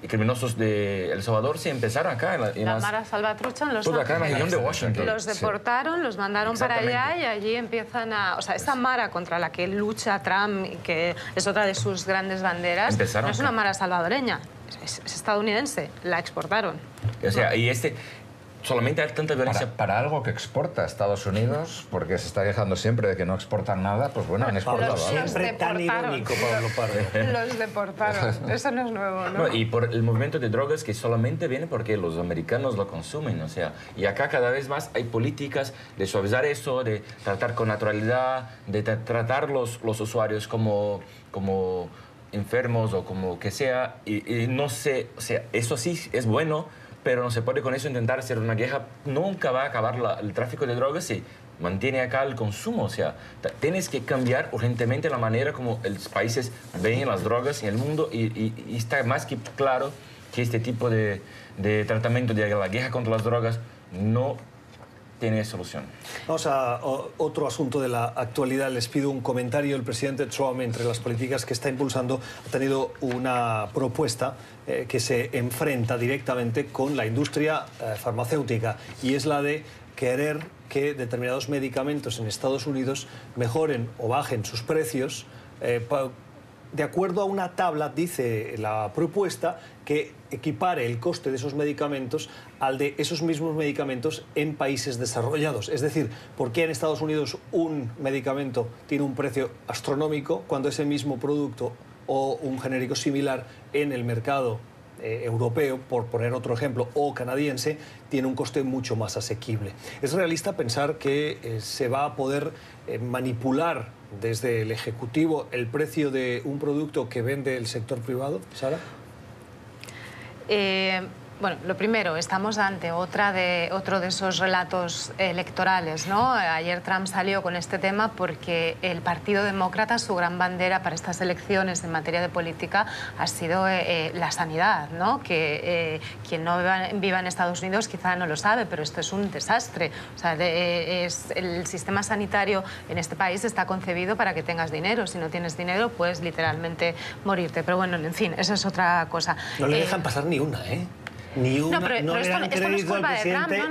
criminosos de El Salvador se empezaron acá. La Mara Salvatrucha en Los Ángeles. Acá en la región de Ángeles. Washington. Los deportaron, los mandaron para allá y allí empiezan a... O sea, esa Mara contra la que lucha Trump, que es otra de sus grandes banderas, no es una Mara salvadoreña, es estadounidense, la exportaron. O sea, y solamente hay tanta violencia. Para algo que exporta a Estados Unidos, porque se está quejando siempre de que no exportan nada, pues bueno, han exportado. Siempre tan irónico, Pablo Pardo. Los deportaron. Eso no es nuevo, ¿no? Y por el movimiento de drogas que solamente viene porque los americanos lo consumen, o sea, y acá cada vez más hay políticas de suavizar eso, de tratar con naturalidad, de tratar los usuarios como enfermos o como que sea, y no sé, o sea, eso sí es bueno, pero no se puede con eso intentar hacer una guerra. Nunca va a acabar el tráfico de drogas si mantiene acá el consumo. O sea, tienes que cambiar urgentemente la manera como los países ven las drogas en el mundo y está más que claro que este tipo de tratamiento de la guerra contra las drogas no tiene solución. Vamos a otro asunto de la actualidad. Les pido un comentario. El presidente Trump, entre las políticas que está impulsando, ha tenido una propuesta que se enfrenta directamente con la industria farmacéutica, y es la de querer que determinados medicamentos en Estados Unidos mejoren o bajen sus precios de acuerdo a una tabla, dice la propuesta, que equipare el coste de esos medicamentos al de esos mismos medicamentos en países desarrollados. Es decir, ¿por qué en Estados Unidos un medicamento tiene un precio astronómico cuando ese mismo producto o un genérico similar en el mercado europeo, por poner otro ejemplo, o canadiense, tiene un coste mucho más asequible? ¿Es realista pensar que se va a poder manipular desde el Ejecutivo el precio de un producto que vende el sector privado, Sara? Bueno, lo primero, estamos ante otro de esos relatos electorales, ¿no? Ayer Trump salió con este tema porque el Partido Demócrata, su gran bandera para estas elecciones en materia de política ha sido la sanidad, ¿no? Que quien no viva en Estados Unidos quizá no lo sabe, pero esto es un desastre. O sea, el sistema sanitario en este país está concebido para que tengas dinero. Si no tienes dinero, puedes literalmente morirte. Pero bueno, en fin, eso es otra cosa. No le dejan pasar ni una, ¿eh? Ni una, no le dan crédito al presidente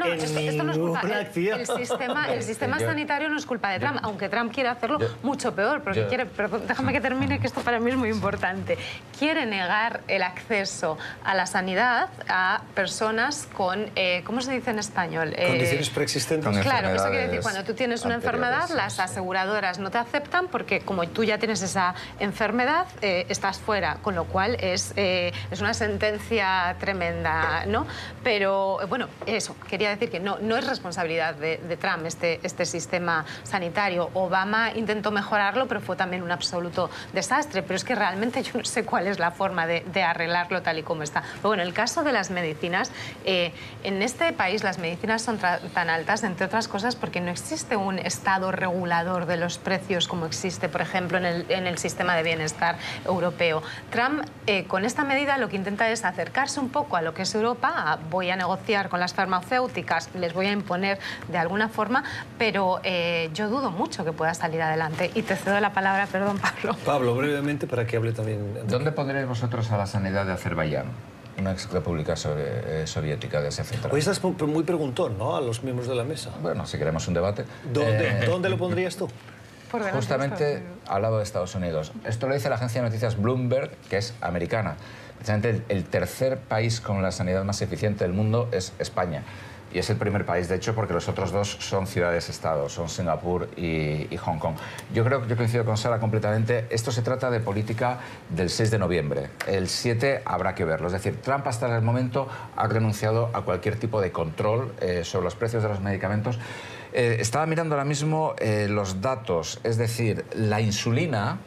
esto no es culpa. El sistema sanitario no es culpa de Trump, aunque Trump quiere hacerlo mucho peor, porque pero déjame que termine, que esto para mí es muy importante. Quiere negar el acceso a la sanidad a personas con, ¿cómo se dice en español? Condiciones preexistentes. Claro, eso quiere decir, cuando tú tienes una enfermedad, las aseguradoras no te aceptan porque como tú ya tienes esa enfermedad, estás fuera, con lo cual es una sentencia tremenda ¿no? Pero, bueno, eso, quería decir que no es responsabilidad de Trump este sistema sanitario. Obama intentó mejorarlo, pero fue también un absoluto desastre. Pero es que realmente yo no sé cuál es la forma de arreglarlo tal y como está. Pero bueno, el caso de las medicinas, en este país las medicinas son tan altas, entre otras cosas, porque no existe un estado regulador de los precios como existe, por ejemplo, en el sistema de bienestar europeo. Trump, con esta medida, lo que intenta es acercarse un poco a lo que es Europa. Voy a negociar con las farmacéuticas, les voy a imponer de alguna forma, pero yo dudo mucho que pueda salir adelante. Y te cedo la palabra, perdón, Pablo. Pablo, brevemente, para que hable también. ¿Dónde pondréis vosotros a la sanidad de Azerbaiyán? Una ex república soviética de Asia Central. Hoy estás muy preguntón, ¿no?, a los miembros de la mesa. Bueno, si queremos un debate. ¿Dónde lo pondrías tú? Justamente al lado de Estados Unidos. Esto lo dice la agencia de noticias Bloomberg, que es americana. Precisamente el tercer país con la sanidad más eficiente del mundo es España. Y es el primer país, de hecho, porque los otros dos son ciudades-estado, son Singapur y Hong Kong. Yo creo que yo coincido con Sara completamente. Esto se trata de política del 6 de noviembre. El 7 habrá que verlo. Es decir, Trump hasta el momento ha renunciado a cualquier tipo de control sobre los precios de los medicamentos. Estaba mirando ahora mismo los datos, es decir, la insulina,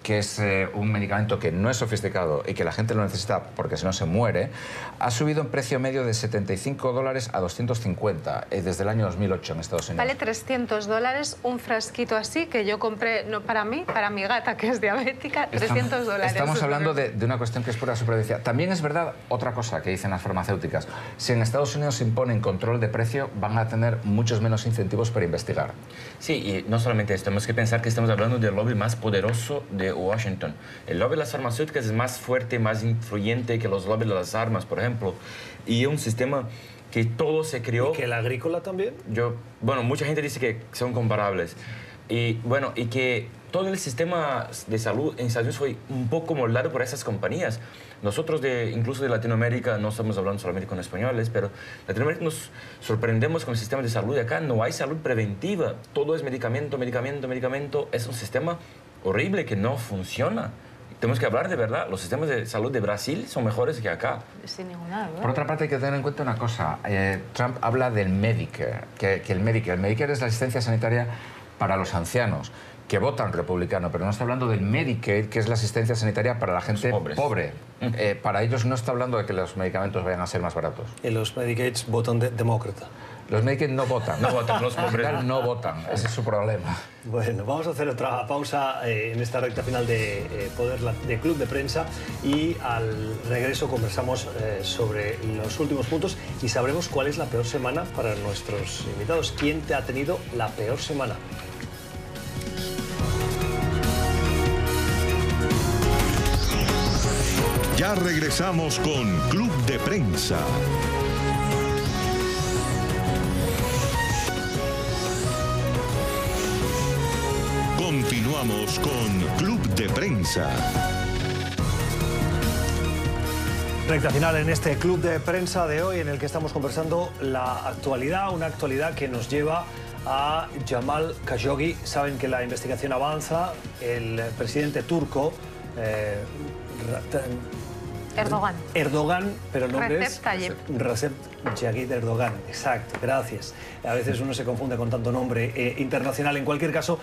que es un medicamento que no es sofisticado y que la gente lo necesita porque si no se muere, ha subido en precio medio de $75 a 250 desde el año 2008 en Estados Unidos. Vale $300 un frasquito así que yo compré, no para mí, para mi gata que es diabética, $300. Estamos hablando de una cuestión que es pura supervivencia. También es verdad otra cosa que dicen las farmacéuticas. Si en Estados Unidos se imponen control de precio, van a tener muchos menos incentivos para investigar. Sí, y no solamente esto, tenemos que pensar que estamos hablando del lobby más poderoso de Washington. El lobby de las farmacéuticas es más fuerte, más influyente que los lobbies de las armas, por ejemplo. Y es un sistema que todo se creó... ¿Y que el agrícola también? Bueno, mucha gente dice que son comparables. Y bueno, y que todo el sistema de salud en Estados Unidos fue un poco moldado por esas compañías. Nosotros, incluso de Latinoamérica, no estamos hablando solamente con españoles, pero Latinoamérica nos sorprendemos con el sistema de salud. Y acá no hay salud preventiva. Todo es medicamento, medicamento, medicamento. Es un sistema horrible que no funciona. Tenemos que hablar de verdad. Los sistemas de salud de Brasil son mejores que acá. Sin ninguna duda. Por otra parte, hay que tener en cuenta una cosa. Trump habla del Medicare, que el Medicare es la asistencia sanitaria para los ancianos, que votan republicano, pero no está hablando del Medicaid, que es la asistencia sanitaria para la gente pobre. Para ellos no está hablando de que los medicamentos vayan a ser más baratos. Y los Medicaids votan demócrata. Los Medicaid no votan. No votan, los pobres. No votan, ese es su problema. Bueno, vamos a hacer otra pausa en esta recta final de Club de Prensa y al regreso conversamos sobre los últimos puntos y sabremos cuál es la peor semana para nuestros invitados. ¿Quién te ha tenido la peor semana? Ya regresamos con Club de Prensa. Continuamos con Club de Prensa. Recta final en este Club de Prensa de hoy en el que estamos conversando la actualidad, una actualidad que nos lleva a Jamal Khashoggi. Saben que la investigación avanza. El presidente turco Erdogan, pero el nombre es Recep Tayyip Erdogan. Exacto, gracias. A veces uno se confunde con tanto nombre internacional. En cualquier caso,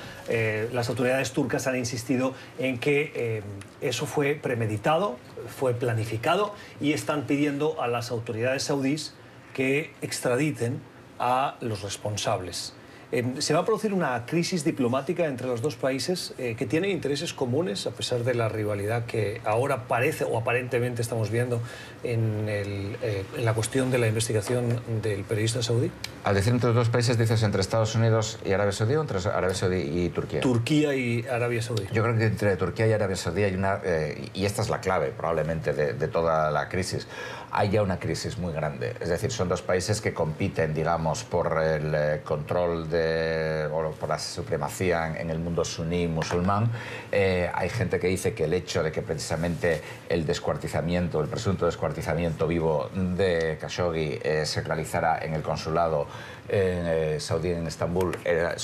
las autoridades turcas han insistido en que eso fue premeditado, fue planificado y están pidiendo a las autoridades saudíes que extraditen a los responsables. Se va a producir una crisis diplomática entre los dos países que tienen intereses comunes a pesar de la rivalidad que ahora parece o aparentemente estamos viendo en la cuestión de la investigación del periodista saudí. Al decir entre los dos países, dices entre Estados Unidos y Arabia Saudí o entre Arabia Saudí y Turquía. Turquía y Arabia Saudí. Yo creo que entre Turquía y Arabia Saudí hay una, y esta es la clave probablemente de toda la crisis, hay ya una crisis muy grande. Es decir, son dos países que compiten, digamos, por el control o por la supremacía en el mundo suní musulmán. Hay gente que dice que el hecho de que precisamente el descuartizamiento, el presunto descuartizamiento vivo de Khashoggi se realizara en el consulado saudí en Estambul era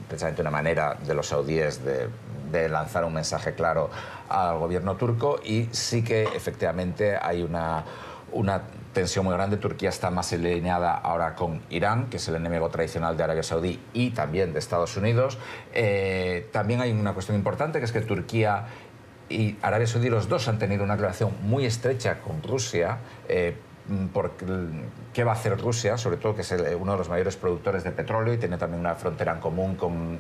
precisamente una manera de los saudíes de lanzar un mensaje claro al gobierno turco, y sí que efectivamente hay una una tensión muy grande. Turquía está más alineada ahora con Irán, que es el enemigo tradicional de Arabia Saudí y también de Estados Unidos. También hay una cuestión importante, que es que Turquía y Arabia Saudí, los dos han tenido una relación muy estrecha con Rusia. Porque, ¿qué va a hacer Rusia? Sobre todo que es uno de los mayores productores de petróleo y tiene también una frontera en común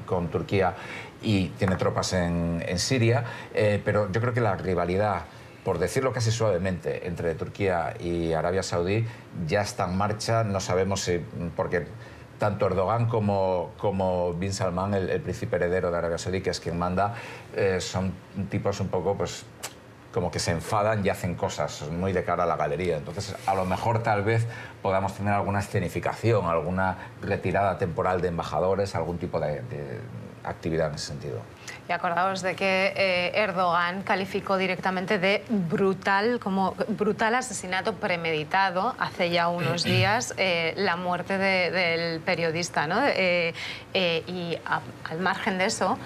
con Turquía y tiene tropas en Siria. Pero yo creo que la rivalidad, por decirlo casi suavemente, entre Turquía y Arabia Saudí ya está en marcha. No sabemos si, porque tanto Erdogan como Bin Salman, el príncipe heredero de Arabia Saudí, que es quien manda, son tipos un poco, pues, como que se enfadan y hacen cosas muy de cara a la galería. Entonces, a lo mejor tal vez podamos tener alguna escenificación, alguna retirada temporal de embajadores, algún tipo de actividad en ese sentido. Y acordaos de que Erdogan calificó directamente de brutal asesinato premeditado hace ya unos días la muerte del periodista, ¿no? Y al margen de eso,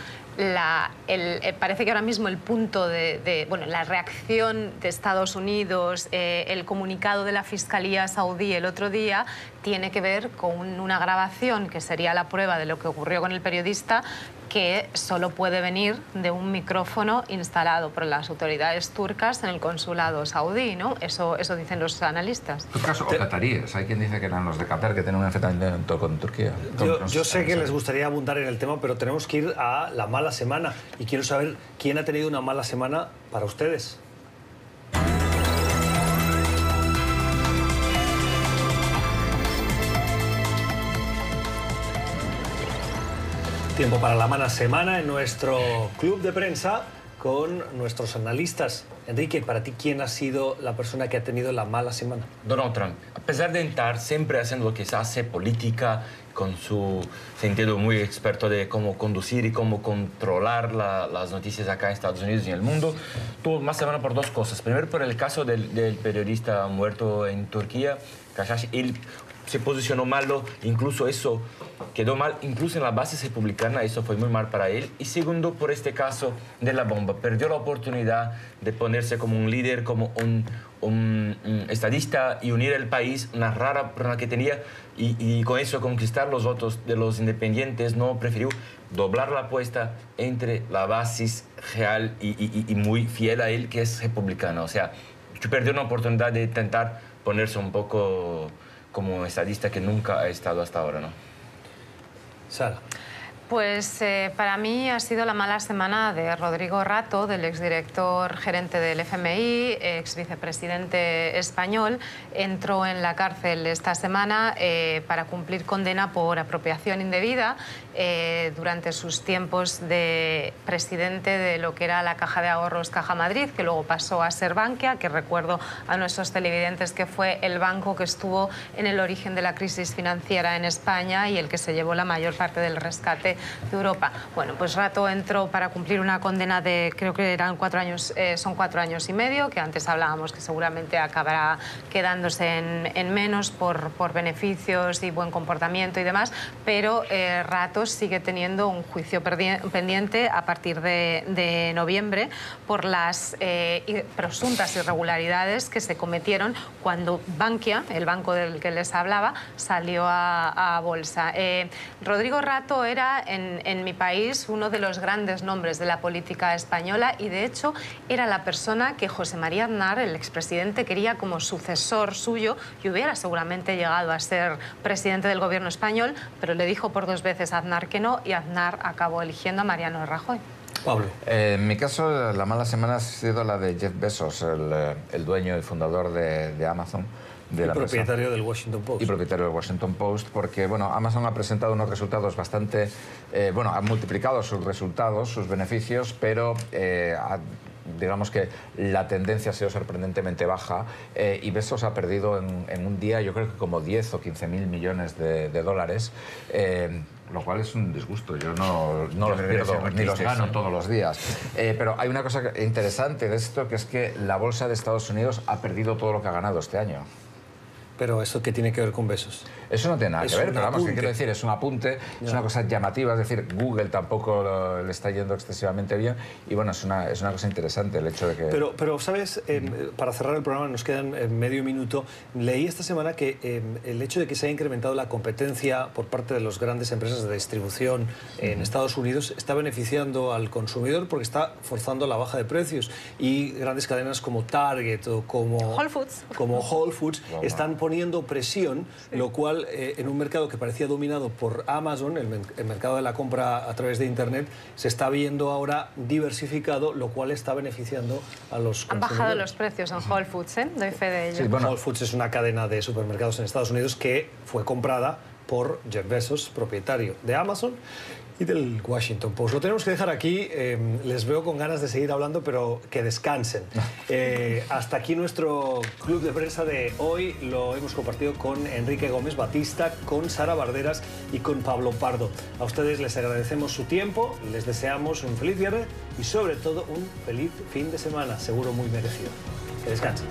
parece que ahora mismo el punto bueno, la reacción de Estados Unidos, el comunicado de la Fiscalía saudí el otro día, tiene que ver con una grabación que sería la prueba de lo que ocurrió con el periodista, que solo puede venir de un micrófono instalado por las autoridades turcas en el consulado saudí, ¿no? Eso dicen los analistas. En caso, o cataríes. Hay quien dice que eran los de Qatar, que tienen un enfrentamiento con Turquía. Yo sé que les gustaría abundar en el tema, pero tenemos que ir a la mala semana. Y quiero saber quién ha tenido una mala semana para ustedes. Tiempo para la mala semana en nuestro club de prensa con nuestros analistas. Enrique, para ti, ¿quién ha sido la persona que ha tenido la mala semana? Donald Trump. A pesar de estar siempre haciendo lo que se hace, política, con su sentido muy experto de cómo conducir y cómo controlar las noticias acá en Estados Unidos y en el mundo, tuvo más semana por dos cosas. Primero, por el caso del periodista muerto en Turquía, Khashoggi. Él se posicionó malo, incluso eso quedó mal, incluso en la base republicana, eso fue muy mal para él. Y segundo, por este caso de la bomba, perdió la oportunidad de ponerse como un líder, como un estadista y unir el país, una rara persona que tenía, y con eso conquistar los votos de los independientes. No prefirió doblar la apuesta entre la base real y muy fiel a él, que es republicana. O sea, perdió una oportunidad de intentar ponerse un poco como estadista que nunca ha estado hasta ahora, ¿no? Sara. Pues para mí ha sido la mala semana de Rodrigo Rato, del exdirector gerente del FMI, ex vicepresidente español. Entró en la cárcel esta semana para cumplir condena por apropiación indebida durante sus tiempos de presidente de lo que era la Caja de Ahorros Caja Madrid, que luego pasó a ser Bankia, que recuerdo a nuestros televidentes que fue el banco que estuvo en el origen de la crisis financiera en España y el que se llevó la mayor parte del rescate de Europa. Bueno, pues Rato entró para cumplir una condena de, creo que eran 4 años, son 4 años y medio, que antes hablábamos que seguramente acabará quedándose en menos por beneficios y buen comportamiento y demás, pero Rato sigue teniendo un juicio pendiente a partir de noviembre por las presuntas irregularidades que se cometieron cuando Bankia, el banco del que les hablaba, salió a bolsa. Rodrigo Rato era en mi país uno de los grandes nombres de la política española y de hecho era la persona que José María Aznar, el expresidente, quería como sucesor suyo y hubiera seguramente llegado a ser presidente del gobierno español, pero le dijo por 2 veces a Aznar que no y Aznar acabó eligiendo a Mariano Rajoy. Pablo. En mi caso, la mala semana ha sido la de Jeff Bezos, el dueño y fundador de Amazon. Y propietario del Washington Post. Y propietario del Washington Post, porque bueno, Amazon ha presentado unos resultados bastante... bueno, ha multiplicado sus resultados, sus beneficios, pero digamos que la tendencia ha sido sorprendentemente baja y Bezos ha perdido en un día, yo creo que como 10 o 15 mil millones de dólares, lo cual es un disgusto. Yo no los pierdo ni los gano todos los días. Pero hay una cosa interesante de esto, que es que la bolsa de Estados Unidos ha perdido todo lo que ha ganado este año. ¿Pero eso qué tiene que ver con Bezos? Eso no tiene nada que ver, pero vamos, ¿qué quiero decir? Es un apunte, es una cosa llamativa, es decir, Google tampoco le está yendo excesivamente bien y bueno, es una cosa interesante el hecho de que... Pero ¿sabes? Para cerrar el programa, nos quedan medio minuto, leí esta semana que el hecho de que se haya incrementado la competencia por parte de las grandes empresas de distribución en Estados Unidos está beneficiando al consumidor porque está forzando la baja de precios y grandes cadenas como Target o como Whole Foods están poniendo presión, lo cual en un mercado que parecía dominado por Amazon, el mercado de la compra a través de Internet, se está viendo ahora diversificado, lo cual está beneficiando a los consumidores. Han bajado los precios en Whole Foods, doy fe de ello. Sí, bueno, Whole Foods es una cadena de supermercados en Estados Unidos que fue comprada por Jeff Bezos, propietario de Amazon y del Washington Post. Lo tenemos que dejar aquí. Les veo con ganas de seguir hablando, pero que descansen. Hasta aquí nuestro club de prensa de hoy. Lo hemos compartido con Enrique Gómez Batista, con Sara Barderas y con Pablo Pardo. A ustedes les agradecemos su tiempo, les deseamos un feliz viernes y sobre todo un feliz fin de semana, seguro muy merecido. Que descansen.